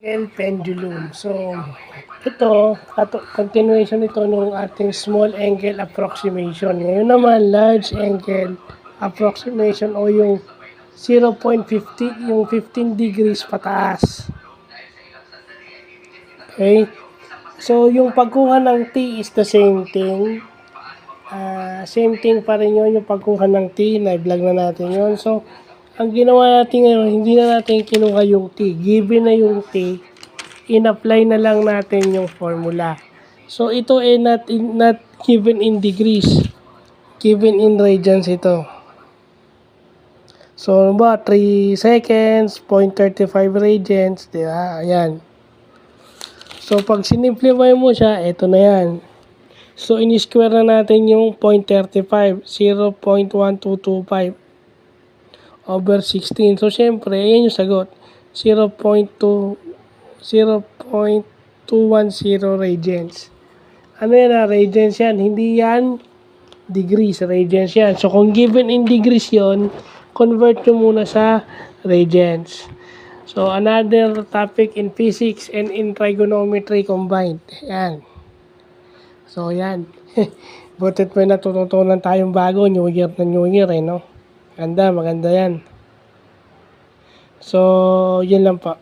Pendulum. So, ito, continuation ito ng ating small angle approximation. Ngayon naman, large angle approximation o yung 0.50, yung 15 degrees pataas. Okay? So, yung pagkuha ng T is the same thing. Same thing pa rin yun, yung pagkuha ng T, na-vlog na natin yun. So, ang ginawa natin ngayon, hindi na natin kinuha yung T. Given na yung T, in-apply na lang natin yung formula. So, ito ay not given in degrees. Given in radians ito. So, ba 3 seconds, 0.35 radians, di ba? Ayan. So, pag sinimplify mo siya, ito na yan. So, in-square na natin yung 0.35, 0.1225 over 16. So, syempre, ayan yung sagot. 0.210 radians. Ano yan radians yan? Hindi yan degrees, radians yan. So, kung given in degrees yon, convert nyo muna sa radians. So, another topic in physics and in trigonometry combined. Yan. So, yan. Butit may natututunan tayong bago. New Year na New Year, no? Maganda yan. So, yun lang po.